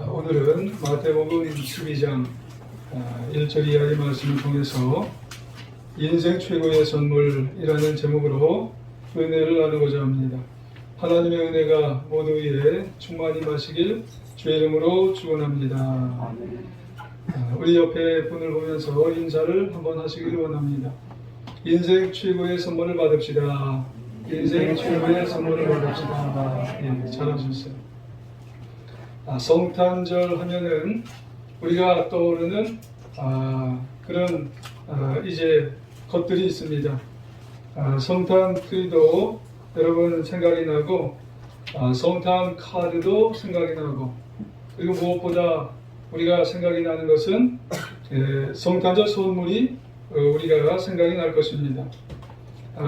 오늘은 마태복음 12장 1절 이하의 말씀을 통해서 인생 최고의 선물이라는 제목으로 은혜를 나누고자 합니다. 하나님의 은혜가 모두 위에 충만히 마시길 주의 이름으로 축원합니다. 우리 옆에 분을 보면서 인사를 한번 하시길 원합니다. 인생 최고의 선물을 받읍시다. 인생 최고의 선물을 받읍시다. 예, 잘하셨어요. 성탄절 하면은 우리가 떠오르는 그런 이제 것들이 있습니다. 성탄 트리도 여러분 생각이 나고 성탄 카드도 생각이 나고, 그리고 무엇보다 우리가 생각이 나는 것은 성탄절 선물이 우리가 생각이 날 것입니다.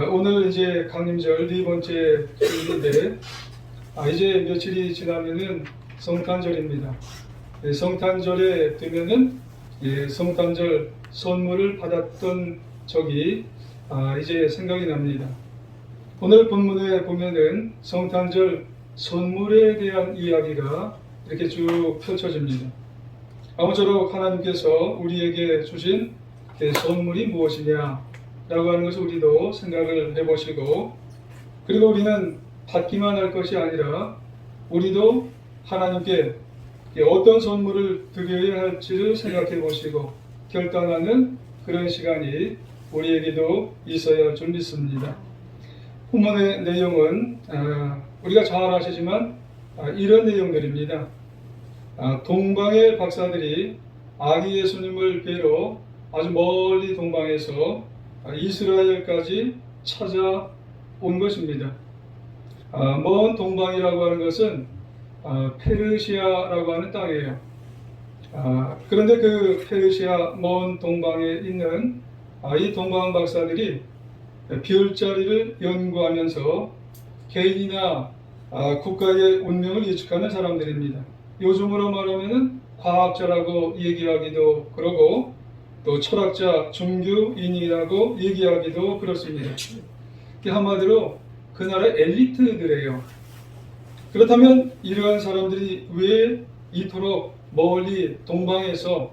오늘 이제 강림절 네 번째 주일인데 이제 며칠이 지나면은 성탄절입니다. 성탄절에 되면은 성탄절 선물을 받았던 적이 이제 생각이 납니다. 오늘 본문에 보면은 성탄절 선물에 대한 이야기가 이렇게 쭉 펼쳐집니다. 아무쪼록 하나님께서 우리에게 주신 선물이 무엇이냐 라고 하는 것을 우리도 생각을 해보시고, 그리고 우리는 받기만 할 것이 아니라 우리도 하나님께 어떤 선물을 드려야 할지를 생각해 보시고 결단하는 그런 시간이 우리에게도 있어야 할 줄 믿습니다. 본문의 내용은 우리가 잘 아시지만 이런 내용들입니다. 동방의 박사들이 아기 예수님을 뵈러 아주 멀리 동방에서 이스라엘까지 찾아온 것입니다. 먼 동방이라고 하는 것은 페르시아라고 하는 땅이에요. 그런데 그 페르시아 먼 동방에 있는 이 동방 박사들이 별자리를 연구하면서 개인이나 국가의 운명을 예측하는 사람들입니다. 요즘으로 말하면 과학자라고 얘기하기도 그러고, 또 철학자, 종교인이라고 얘기하기도 그렇습니다. 한마디로 그 나라의 엘리트들이에요. 그렇다면 이러한 사람들이 왜 이토록 멀리 동방에서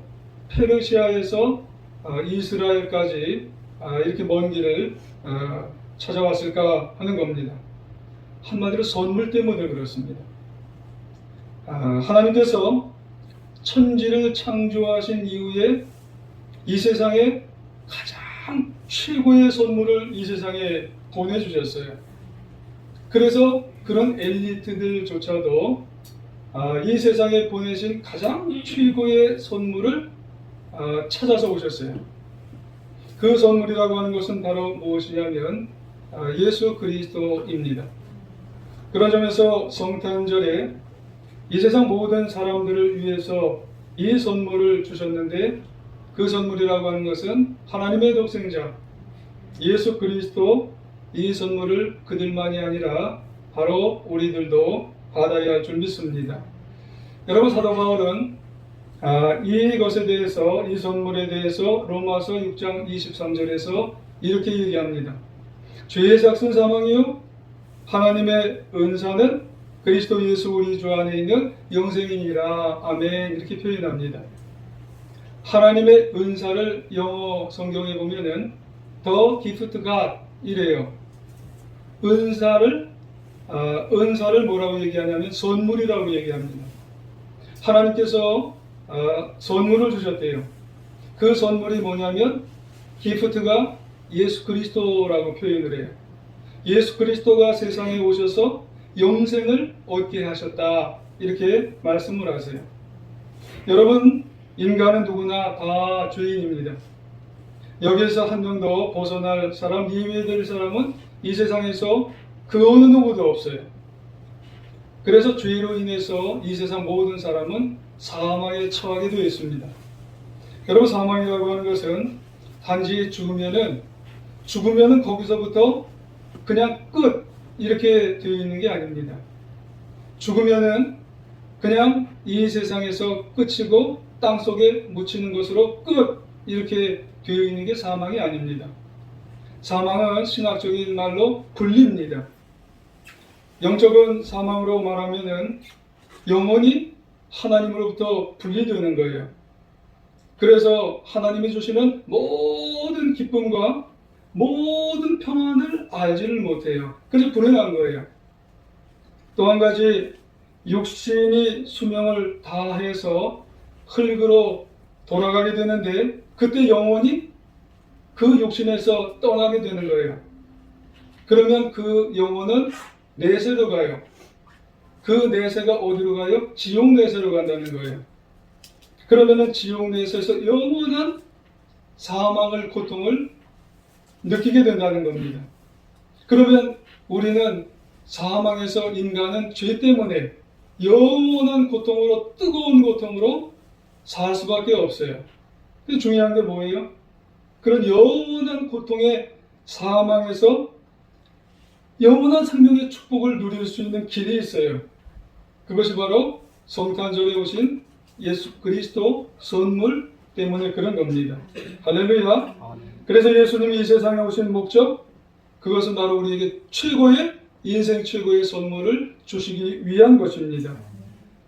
페르시아에서 이스라엘까지 이렇게 먼 길을 찾아왔을까 하는 겁니다. 한마디로 선물 때문에 그렇습니다. 하나님께서 천지를 창조하신 이후에 이 세상에 가장 최고의 선물을 이 세상에 보내주셨어요. 그래서 그런 엘리트들조차도 이 세상에 보내신 가장 최고의 선물을 찾아서 오셨어요. 그 선물이라고 하는 것은 바로 무엇이냐면 예수 그리스도입니다. 그런 점에서 성탄절에 이 세상 모든 사람들을 위해서 이 선물을 주셨는데, 그 선물이라고 하는 것은 하나님의 독생자 예수 그리스도, 이 선물을 그들만이 아니라 바로 우리들도 받아야 할 줄 믿습니다. 여러분, 사도 바울은 이것에 대해서, 이 선물에 대해서 로마서 6장 23절에서 이렇게 얘기합니다. 죄의 삭은 사망이요 하나님의 은사는 그리스도 예수 우리 주 안에 있는 영생이니라. 아멘. 이렇게 표현합니다. 하나님의 은사를 영어 성경에 보면은 The gift God 이래요. 은사를 뭐라고 얘기하냐면 선물이라고 얘기합니다. 하나님께서 선물을 주셨대요. 그 선물이 뭐냐면 기프트가 예수 그리스도라고 표현을 해요. 예수 그리스도가 세상에 오셔서 영생을 얻게 하셨다, 이렇게 말씀을 하세요. 여러분, 인간은 누구나 다 죄인입니다. 여기에서 한 명도 벗어날 사람, 예외될 사람은 이 세상에서 그 어느 누구도 없어요. 그래서 죄로 인해서 이 세상 모든 사람은 사망에 처하게 되어 있습니다. 여러분, 사망이라고 하는 것은 단지 죽으면은 거기서부터 그냥 끝, 이렇게 되어 있는 게 아닙니다. 죽으면은 그냥 이 세상에서 끝이고 땅속에 묻히는 것으로 끝, 이렇게 되어 있는 게 사망이 아닙니다. 사망은 신학적인 말로 분리입니다. 영적인 사망으로 말하면은 영원히 하나님으로부터 분리되는 거예요. 그래서 하나님이 주시는 모든 기쁨과 모든 평안을 알지를 못해요. 그래서 불행한 거예요. 또 한 가지, 육신이 수명을 다해서 흙으로 돌아가게 되는데 그때 영혼이 그 육신에서 떠나게 되는 거예요. 그러면 그 영혼은 내세로 가요. 그 내세가 어디로 가요? 지옥 내세로 간다는 거예요. 그러면은 지옥 내세에서 영원한 사망을, 고통을 느끼게 된다는 겁니다. 그러면 우리는 사망에서 인간은 죄 때문에 영원한 고통으로, 뜨거운 고통으로 살 수밖에 없어요. 근데 중요한 게 뭐예요? 그런 영원한 고통의 사망에서 영원한 생명의 축복을 누릴 수 있는 길이 있어요. 그것이 바로 성탄절에 오신 예수 그리스도 선물 때문에 그런 겁니다. 할렐루야. 그래서 예수님이 이 세상에 오신 목적, 그것은 바로 우리에게 인생 최고의 선물을 주시기 위한 것입니다.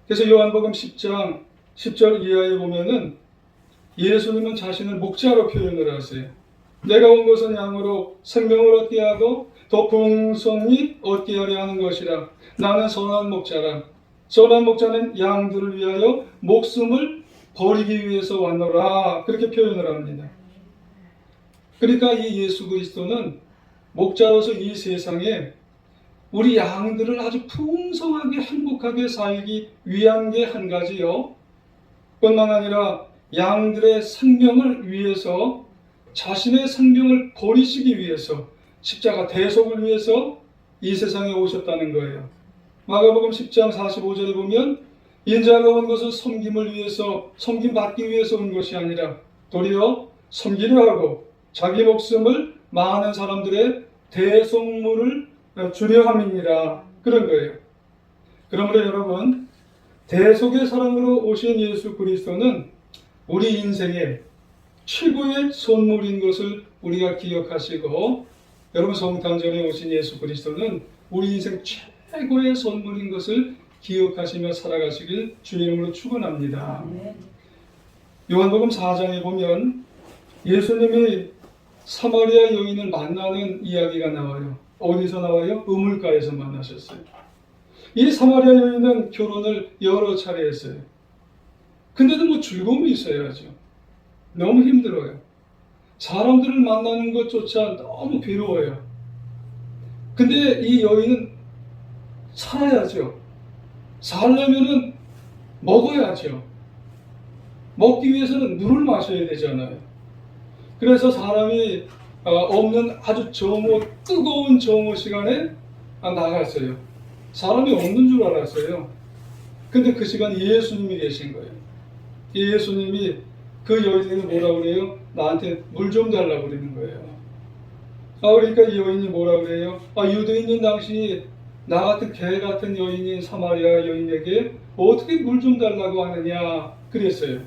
그래서 요한복음 10장 10절 이하에 보면은 예수님은 자신을 목자로 표현을 하세요. 내가 온 것은 양으로 생명을 얻게 하고 더 풍성히 얻게 하려 하는 것이라. 나는 선한 목자라. 선한 목자는 양들을 위하여 목숨을 버리기 위해서 왔노라. 그렇게 표현을 합니다. 그러니까 이 예수 그리스도는 목자로서 이 세상에 우리 양들을 아주 풍성하게 행복하게 살기 위한 게 한 가지요. 뿐만 아니라 양들의 생명을 위해서, 자신의 생명을 버리시기 위해서, 십자가 대속을 위해서 이 세상에 오셨다는 거예요. 마가복음 10장 45절에 보면 인자가 온 것은 섬김을 위해서, 섬김받기 위해서 온 것이 아니라 도리어 섬기려 하고 자기 목숨을 많은 사람들의 대속물을 주려 함이니라. 그런 거예요. 그러므로 여러분, 대속의 사랑으로 오신 예수 그리스도는 우리 인생의 최고의 선물인 것을 우리가 기억하시고, 여러분 성탄절에 오신 예수 그리스도는 우리 인생 최고의 선물인 것을 기억하시며 살아가시길 주님으로 축원합니다. 요한복음 4장에 보면 예수님이 사마리아 여인을 만나는 이야기가 나와요. 어디서 나와요? 우물가에서 만나셨어요. 이 사마리아 여인은 결혼을 여러 차례 했어요. 근데도 뭐 즐거움이 있어야죠. 너무 힘들어요. 사람들을 만나는 것조차 너무 괴로워요. 근데 이 여인은 살아야죠. 살려면은 먹어야죠. 먹기 위해서는 물을 마셔야 되잖아요. 그래서 사람이 없는 아주 뜨거운 정오 시간에 나갔어요. 사람이 없는 줄 알았어요. 근데 그 시간 예수님이 계신 거예요. 예수님이 그 여인에게 뭐라 그래요? 나한테 물 좀 달라고 그러는 거예요. 그러니까 이 여인이 뭐라 그래요? 유대인인 당시 나 같은 개 같은 여인인 사마리아 여인에게 어떻게 물 좀 달라고 하느냐 그랬어요.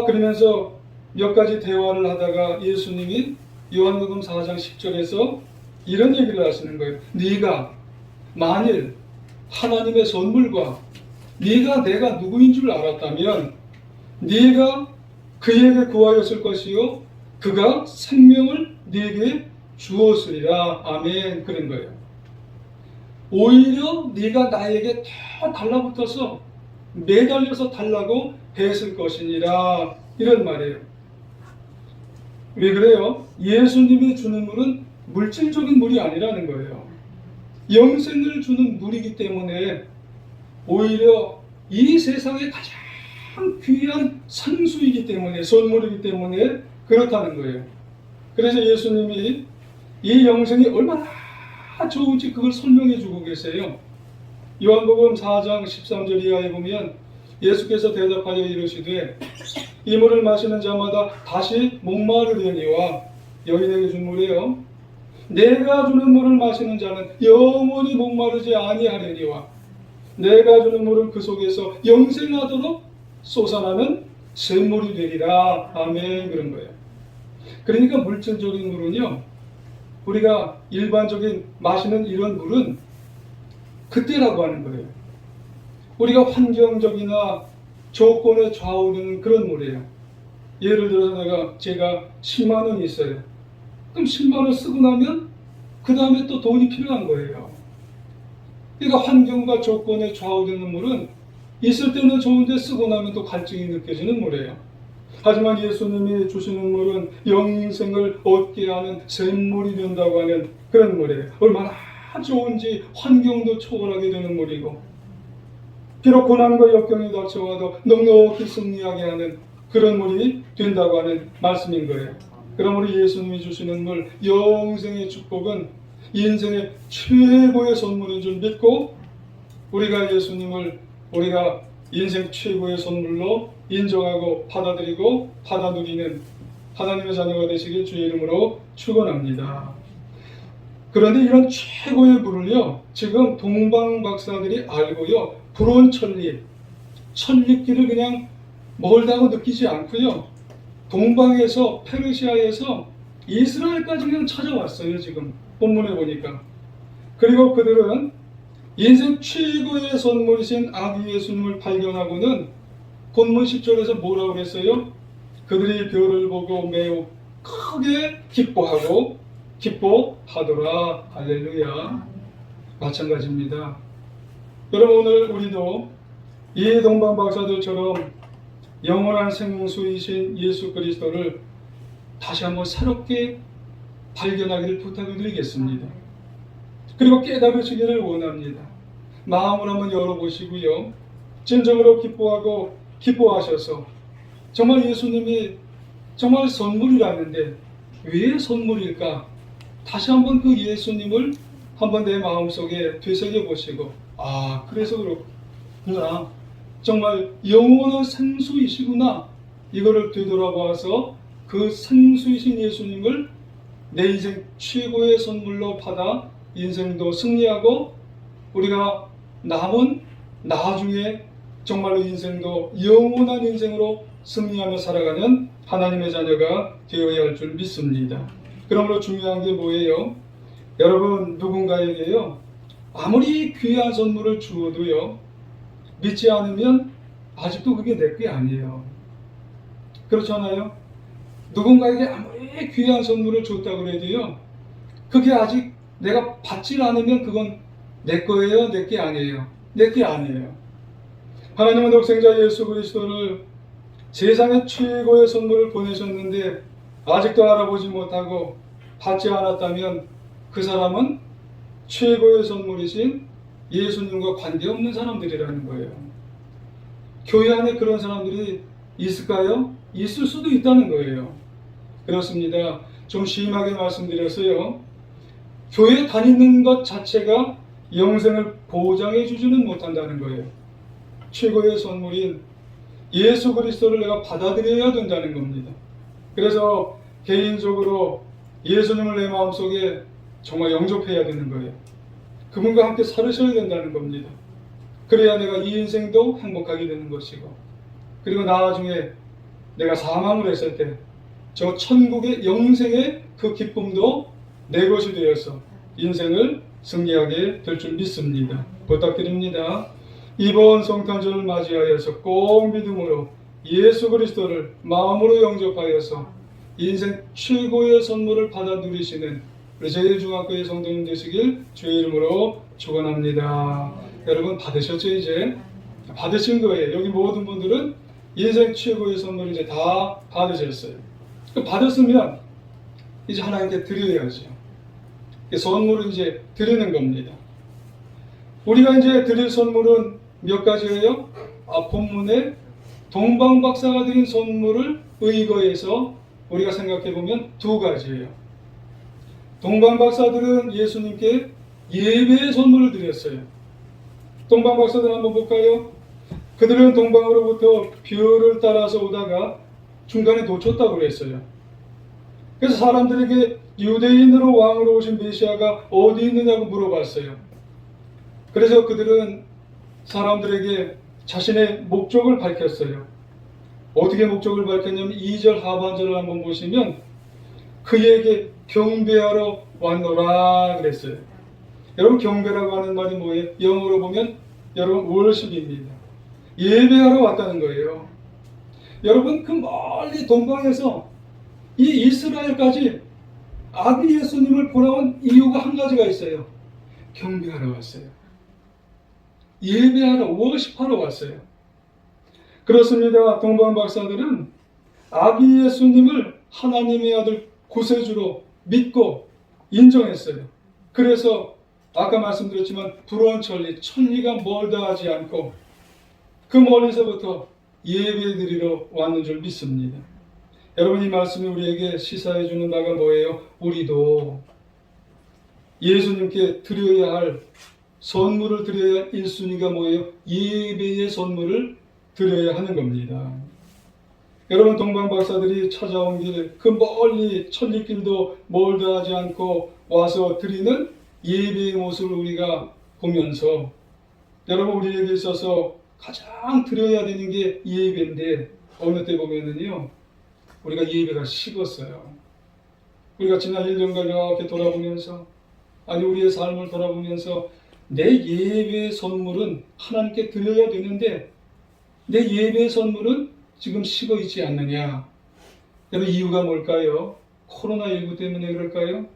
그러면서 몇 가지 대화를 하다가 예수님이 요한복음 4장 10절에서 이런 얘기를 하시는 거예요. 네가 만일 하나님의 선물과 네가 내가 누구인 줄 알았다면 네가 그에게 구하였을 것이요 그가 생명을 네게 주었으리라. 아멘. 그런 거예요. 오히려 네가 나에게 더 달라붙어서 매달려서 달라고 했을 것이니라. 이런 말이에요. 왜 그래요? 예수님이 주는 물은 물질적인 물이 아니라는 거예요. 영생을 주는 물이기 때문에 오히려 이 세상의 가장 귀한 상수이기 때문에, 선물이기 때문에 그렇다는 거예요. 그래서 예수님이 이 영생이 얼마나 좋은지 그걸 설명해 주고 계세요. 요한복음 4장 13절 이하에 보면 예수께서 대답하여 이르시되 이 물을 마시는 자마다 다시 목마르려니와, 여인에게 준 물이에요. 내가 주는 물을 마시는 자는 영원히 목마르지 아니하려니와 내가 주는 물은 그 속에서 영생하도록 솟아나는 샘물이 되리라. 아멘. 그런 거예요. 그러니까 물질적인 물은요, 우리가 일반적인 마시는 이런 물은 그때라고 하는 거예요. 우리가 환경적이나 조건에 좌우되는 그런 물이에요. 예를 들어서 제가 10만 원이 있어요. 그럼 10만 원 쓰고 나면 그 다음에 또 돈이 필요한 거예요. 그러니까 환경과 조건에 좌우되는 물은 있을 때는 좋은데 쓰고 나면 또 갈증이 느껴지는 물이에요. 하지만 예수님이 주시는 물은 영생을 얻게 하는 샘물이 된다고 하는 그런 물이에요. 얼마나 좋은지 환경도 초월하게 되는 물이고, 비록 고난과 역경이 닥쳐와도 넉넉히 승리하게 하는 그런 물이 된다고 하는 말씀인 거예요. 그러므로 예수님이 주시는 물, 영생의 축복은 인생의 최고의 선물인 줄 믿고, 우리가 예수님을 우리가 인생 최고의 선물로 인정하고 받아들이고 받아 누리는 하나님의 자녀가 되시길 주의 이름으로 축원합니다. 그런데 이런 최고의 물을요, 지금 동방 박사들이 알고요, 불온 천리길을 그냥 멀다고 느끼지 않고요, 동방에서 페르시아에서 이스라엘까지 그냥 찾아왔어요. 지금 본문에 보니까. 그리고 그들은 인생 최고의 선물이신 아기 예수님을 발견하고는 본문 10절에서 뭐라고 그랬어요? 그들이 별을 보고 매우 크게 기뻐하더라. 할렐루야. 마찬가지입니다. 여러분, 오늘 우리도 이 동방 박사들처럼 영원한 생수이신 예수 그리스도를 다시 한번 새롭게 발견하기를 부탁드리겠습니다. 그리고 깨달으시기를 원합니다. 마음을 한번 열어보시고요, 진정으로 기뻐하셔서 정말 예수님이 정말 선물이라는데 왜 선물일까? 다시 한번 그 예수님을 한번 내 마음속에 되새겨 보시고, 그래서 그렇구나, 정말 영원한 생수이시구나, 이거를 되돌아보아서 그 생수이신 예수님을 내 인생 최고의 선물로 받아 인생도 승리하고 우리가 남은 나중에 정말로 인생도 영원한 인생으로 승리하며 살아가는 하나님의 자녀가 되어야 할 줄 믿습니다. 그러므로 중요한 게 뭐예요? 여러분, 누군가에게요, 아무리 귀한 선물을 주어도요, 믿지 않으면 아직도 그게 내 게 아니에요. 그렇잖아요? 누군가에게 아무리 귀한 선물을 줬다고 해도요, 그게 아직 내가 받질 않으면 그건 내 거예요? 내 게 아니에요? 내 게 아니에요. 하나님은 독생자 예수 그리스도를 세상의 최고의 선물을 보내셨는데 아직도 알아보지 못하고 받지 않았다면 그 사람은 최고의 선물이신 예수님과 관계없는 사람들이라는 거예요. 교회 안에 그런 사람들이 있을까요? 있을 수도 있다는 거예요. 그렇습니다. 좀 심하게 말씀드렸어요. 교회 다니는 것 자체가 영생을 보장해 주지는 못한다는 거예요. 최고의 선물인 예수 그리스도를 내가 받아들여야 된다는 겁니다. 그래서 개인적으로 예수님을 내 마음속에 정말 영접해야 되는 거예요. 그분과 함께 살으셔야 된다는 겁니다. 그래야 내가 이 인생도 행복하게 되는 것이고, 그리고 나중에 내가 사망을 했을 때 저 천국의 영생의 그 기쁨도 내 것이 되어서 인생을 승리하게 될 줄 믿습니다. 부탁드립니다. 이번 성탄절을 맞이하여서 꼭 믿음으로 예수 그리스도를 마음으로 영접하여서 인생 최고의 선물을 받아 누리시는 우리 제일중학교의 성도님 되시길 주의 이름으로 축원합니다. 여러분, 받으셨죠? 이제 받으신 거예요. 여기 모든 분들은 인생 최고의 선물 이제 다 받으셨어요. 받았으면 이제 하나님께 드려야죠. 선물을 이제 드리는 겁니다. 우리가 이제 드릴 선물은 몇 가지예요? 본문에 동방 박사가 드린 선물을 의거해서 우리가 생각해 보면 두 가지예요. 동방 박사들은 예수님께 예배의 선물을 드렸어요. 동방 박사들 한번 볼까요? 그들은 동방으로부터 별을 따라서 오다가 중간에 놓쳤다고 그랬어요. 그래서 사람들에게 유대인으로 왕으로 오신 메시아가 어디 있느냐고 물어봤어요. 그래서 그들은 사람들에게 자신의 목적을 밝혔어요. 어떻게 목적을 밝혔냐면 2절 하반절을 한번 보시면 그에게 경배하러 왔노라 그랬어요. 여러분, 경배라고 하는 말이 뭐예요? 영어로 보면 여러분 월십입니다. 예배하러 왔다는 거예요. 여러분 그 멀리 동방에서 이 이스라엘까지 아기 예수님을 보러 온 이유가 한 가지가 있어요. 경배하러 왔어요. 예배하러 워십하러 왔어요. 그렇습니다. 동방 박사들은 아기 예수님을 하나님의 아들 구세주로 믿고 인정했어요. 그래서 아까 말씀드렸지만 불온 천리가 멀다 하지 않고 그 멀리서부터 예배드리러 왔는 줄 믿습니다. 여러분 이 말씀이 우리에게 시사해 주는 바가 뭐예요? 우리도 예수님께 드려야 할 선물을 드려야 할 1순위가 뭐예요? 예배의 선물을 드려야 하는 겁니다. 여러분 동방 박사들이 찾아온 길 그 멀리 천리길도 멀다 하지 않고 와서 드리는 예배의 모습을 우리가 보면서 여러분 우리에게 있어서 가장 드려야 되는 게 예배인데 어느 때 보면은요 우리가 예배가 식었어요. 우리가 지난 1년간 이렇게 돌아보면서 아니 우리의 삶을 돌아보면서 내 예배의 선물은 하나님께 드려야 되는데 내 예배의 선물은 지금 식어 있지 않느냐. 여러분 이유가 뭘까요? 코로나19 때문에 그럴까요?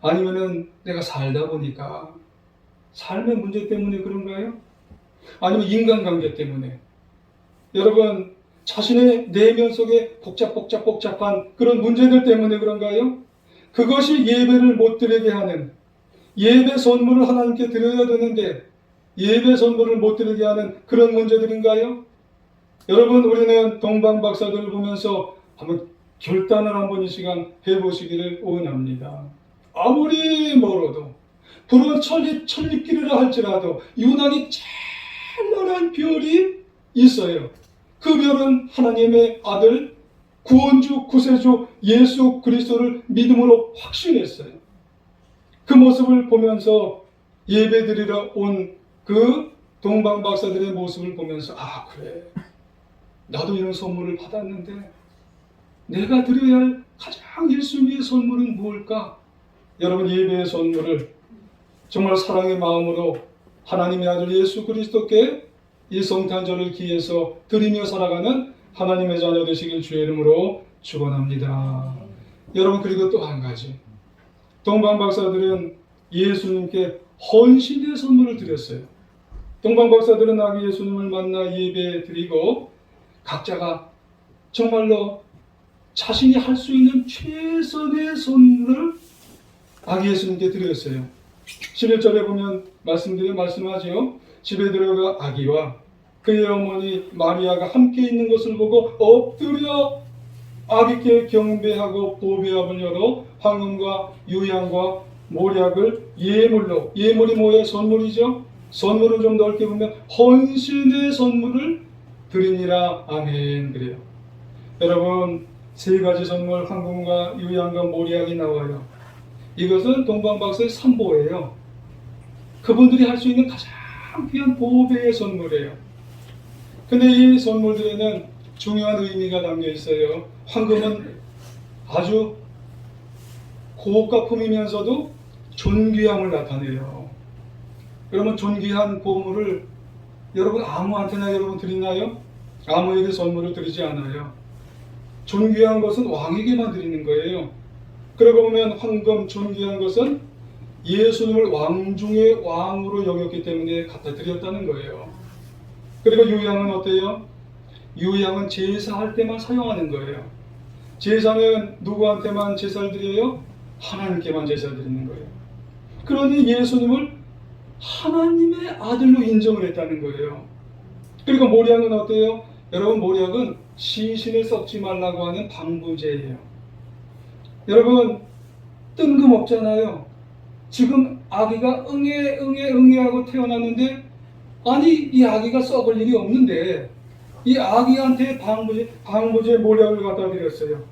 아니면은 내가 살다 보니까 삶의 문제 때문에 그런가요? 아니면 인간관계 때문에? 여러분 자신의 내면 속에 복잡한 그런 문제들 때문에 그런가요? 그것이 예배를 못 드리게 하는 예배 선물을 하나님께 드려야 되는데 예배 선물을 못 드리게 하는 그런 문제들인가요? 여러분 우리는 동방 박사들을 보면서 한번 결단을 한번 이 시간 해보시기를 원합니다. 아무리 멀어도 불은 천리길이라 할지라도 유난히 찬란한 별이 있어요. 그 별은 하나님의 아들 구원주 구세주 예수 그리스도를 믿음으로 확신했어요. 그 모습을 보면서 예배드리러 온 그 동방 박사들의 모습을 보면서 아 그래 나도 이런 선물을 받았는데 내가 드려야 할 가장 1순위의 선물은 무엇일까? 여러분 예배의 선물을 정말 사랑의 마음으로 하나님의 아들 예수 그리스도께 이 성탄절을 기해서 드리며 살아가는 하나님의 자녀 되시길 주의 이름으로 축원합니다. 여러분 그리고 또 한 가지 동방 박사들은 예수님께 헌신의 선물을 드렸어요. 동방 박사들은 아기 예수님을 만나 예배 드리고 각자가 정말로 자신이 할 수 있는 최선의 선물을 아기 예수님께 드렸어요. 11절에 보면 말씀하죠. 집에 들어가 아기와 그의 어머니 마리아가 함께 있는 것을 보고 엎드려 아기께 경배하고 보배압을 열어 황금과 유향과 모략을 예물로 예물이 뭐예요? 선물이죠. 선물을 좀 넓게 보면 헌신의 선물을 드리니라. 아멘. 그래요. 여러분 세 가지 선물 황금과 유향과 모략이 나와요. 이것은 동방박사의 삼보예요. 그분들이 할 수 있는 가장 귀한 보배의 선물이에요. 근데 이 선물들에는 중요한 의미가 담겨 있어요. 황금은 아주 고가품이면서도 존귀함을 나타내요. 여러분 존귀한 보물을 여러분 아무한테나 여러분 드리나요? 아무에게 선물을 드리지 않아요. 존귀한 것은 왕에게만 드리는 거예요. 그러고 보면 황금 존귀한 것은 예수님을 왕 중의 왕으로 여겼기 때문에 갖다 드렸다는 거예요. 그리고 유향은 어때요? 유향은 제사할 때만 사용하는 거예요. 제사는 누구한테만 제사를 드려요? 하나님께만 제사를 드리는 거예요. 그러니 예수님을 하나님의 아들로 인정을 했다는 거예요. 그리고 모략은 어때요? 여러분 모략은 시신을 썩지 말라고 하는 방부제예요. 여러분 뜬금없잖아요. 지금 아기가 응애 하고 태어났는데 아니 이 아기가 썩을 일이 없는데 이 아기한테 방부제 모략을 갖다 드렸어요.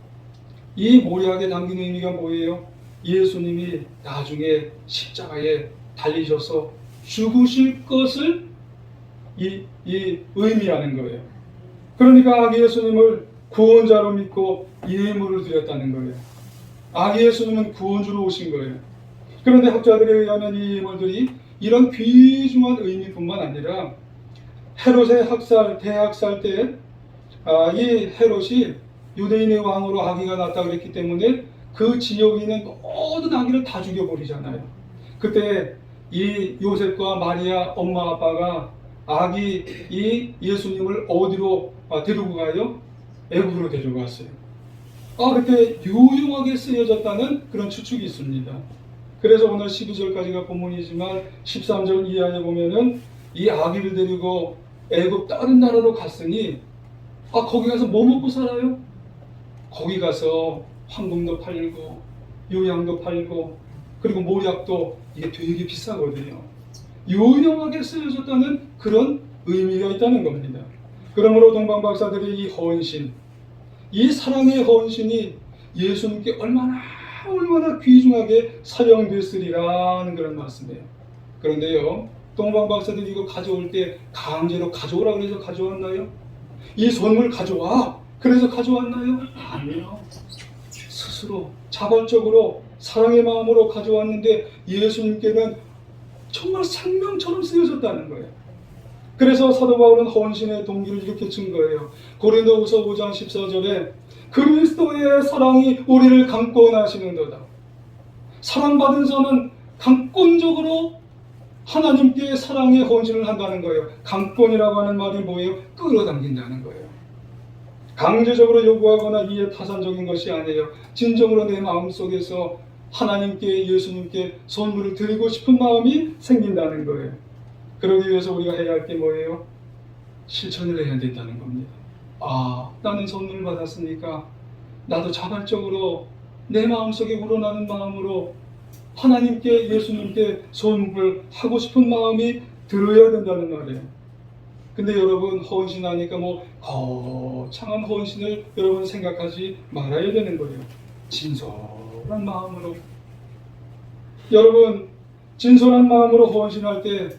이 모략에 담긴 의미가 뭐예요? 예수님이 나중에 십자가에 달리셔서 죽으실 것을 의미하는 거예요. 그러니까 아기 예수님을 구원자로 믿고 예물을 드렸다는 거예요. 아기 예수님은 구원주로 오신 거예요. 그런데 학자들에 의하면 이 예물들이 이런 귀중한 의미뿐만 아니라 헤롯의 대학살 때 이 헤롯이 유대인의 왕으로 아기가 났다 그랬기 때문에 그 지역에 있는 모든 아기를 다 죽여버리잖아요. 그때 이 요셉과 마리아 엄마 아빠가 아기 이 예수님을 어디로 데리고 가요? 애굽으로 데리고 갔어요. 그때 유용하게 쓰여졌다는 그런 추측이 있습니다. 그래서 오늘 12절까지가 본문이지만 13절 이하에 보면은 이 아기를 데리고 애굽 다른 나라로 갔으니 거기 가서 뭐 먹고 살아요? 거기 가서 황금도 팔고 요양도 팔고 그리고 모략도 이게 되게 비싸거든요. 유용하게 쓰여졌다는 그런 의미가 있다는 겁니다. 그러므로 동방박사들의 이 헌신, 이 사랑의 헌신이 예수님께 얼마나 귀중하게 사용됐으리라는 그런 말씀이에요. 그런데요, 동방박사들이 이거 가져올 때 강제로 가져오라 그래서 가져왔나요? 이 선물 가져와 그래서 가져왔나요? 아니요. 스스로 자발적으로 사랑의 마음으로 가져왔는데 예수님께는 정말 생명처럼 쓰여졌다는 거예요. 그래서 사도 바울은 헌신의 동기를 이렇게 준 거예요. 고린도후서 5장 14절에 그리스도의 사랑이 우리를 강권하시는도다. 사랑받은 자는 강권적으로 하나님께 사랑의 헌신을 한다는 거예요. 강권이라고 하는 말이 뭐예요? 끌어당긴다는 거예요. 강제적으로 요구하거나 이해 타산적인 것이 아니에요. 진정으로 내 마음속에서 하나님께 예수님께 선물을 드리고 싶은 마음이 생긴다는 거예요. 그러기 위해서 우리가 해야 할 게 뭐예요? 실천을 해야 된다는 겁니다. 나는 선물을 받았으니까 나도 자발적으로 내 마음속에 우러나는 마음으로 하나님께 예수님께 선물을 하고 싶은 마음이 들어야 된다는 말이에요. 근데 여러분 헌신하니까 거창한 헌신을 여러분 생각하지 말아야 되는 거예요. 진솔한 마음으로. 여러분 진솔한 마음으로 헌신할 때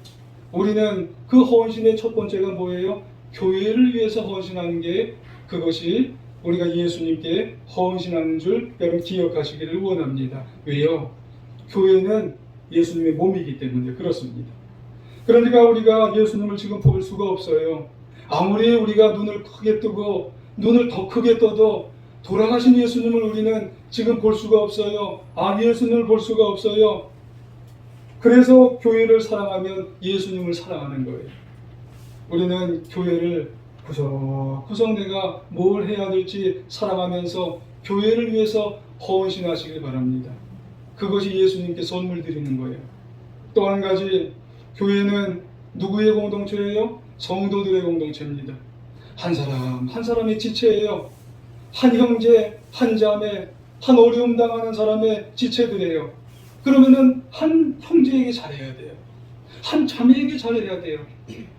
우리는 그 헌신의 첫 번째가 뭐예요? 교회를 위해서 헌신하는 게 그것이 우리가 예수님께 헌신하는 줄 여러분 기억하시기를 원합니다. 왜요? 교회는 예수님의 몸이기 때문에 그렇습니다. 그러니까 우리가 예수님을 지금 볼 수가 없어요. 아무리 우리가 눈을 크게 뜨고 눈을 더 크게 떠도 돌아가신 예수님을 우리는 지금 볼 수가 없어요. 예수님을 볼 수가 없어요. 그래서 교회를 사랑하면 예수님을 사랑하는 거예요. 우리는 교회를 구석구석 내가 뭘 해야 될지 사랑하면서 교회를 위해서 헌신하시길 바랍니다. 그것이 예수님께 선물 드리는 거예요. 또 한 가지, 교회는 누구의 공동체예요? 성도들의 공동체입니다. 한 사람 한 사람의 지체예요. 한 형제, 한 자매, 한 어려움 당하는 사람의 지체들이에요. 그러면은 한 형제에게 잘해야 돼요. 한 자매에게 잘해야 돼요.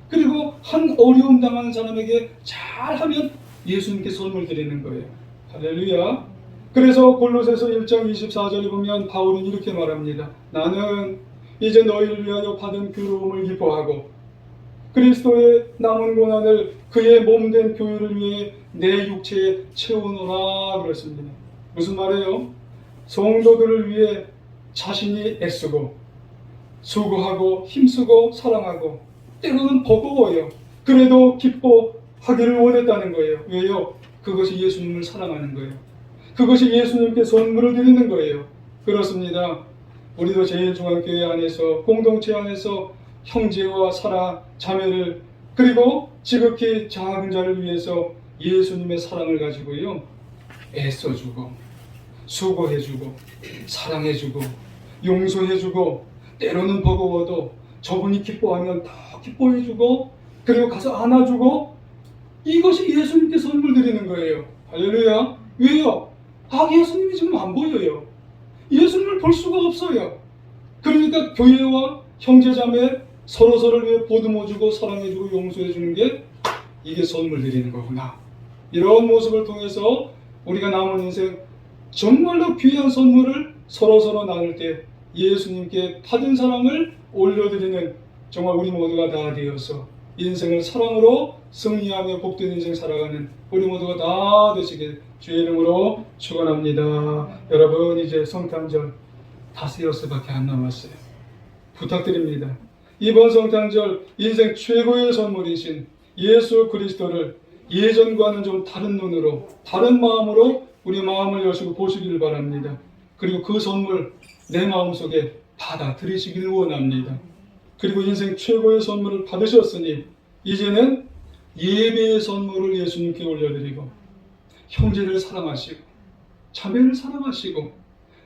그리고 한 어려움 당하는 사람에게 잘하면 예수님께 선물 드리는 거예요. 할렐루야. 그래서 골로새서 1장 24절에 보면 바울은 이렇게 말합니다. 나는 이제 너희를 위하여 받은 괴로움을 기뻐하고 그리스도의 남은 고난을 그의 몸된 교회를 위해 내 육체에 채우노라 그랬습니다. 무슨 말이에요? 성도들을 위해 자신이 애쓰고 수고하고 힘쓰고 사랑하고 때로는 버거워요. 그래도 기뻐하기를 원했다는 거예요. 왜요? 그것이 예수님을 사랑하는 거예요. 그것이 예수님께 선물을 드리는 거예요. 그렇습니다. 우리도 제일중앙교회 안에서 공동체 안에서 형제와 자매를 그리고 지극히 작은 자를 위해서 예수님의 사랑을 가지고요 애써주고 수고해주고 사랑해주고 용서해주고 때로는 버거워도 저분이 기뻐하면 더 기뻐해주고 그리고 가서 안아주고 이것이 예수님께 선물 드리는 거예요. 할렐루야. 왜요? 예수님이 지금 안 보여요. 예수님을 볼 수가 없어요. 그러니까 교회와 형제자매 서로서로를 위해 보듬어주고 사랑해주고 용서해주는 게 이게 선물 드리는 거구나. 이런 모습을 통해서 우리가 남은 인생 정말로 귀한 선물을 서로서로 나눌 때 예수님께 받은 사랑을 올려드리는 정말 우리 모두가 다 되어서 인생을 사랑으로 승리하며 복된 인생 살아가는 우리 모두가 다 되시길 주의 이름으로 축원합니다. 여러분 이제 성탄절 5-6밖에 안 남았어요. 부탁드립니다. 이번 성탄절 인생 최고의 선물이신 예수 그리스도를 예전과는 좀 다른 눈으로, 다른 마음으로 우리 마음을 여시고 보시기를 바랍니다. 그리고 그 선물 내 마음속에 받아들이시기를 원합니다. 그리고 인생 최고의 선물을 받으셨으니 이제는 예배의 선물을 예수님께 올려드리고 형제를 사랑하시고 자매를 사랑하시고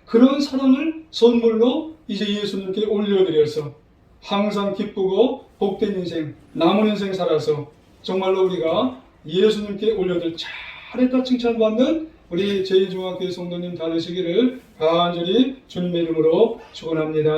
그런 사랑을 선물로 이제 예수님께 올려드려서 항상 기쁘고 복된 인생, 남은 인생 살아서 정말로 우리가 예수님께 올려드릴 잘했다 칭찬받는 우리 제2중학교의 성도님 다 되시기를 간절히 주님의 이름으로 축원합니다.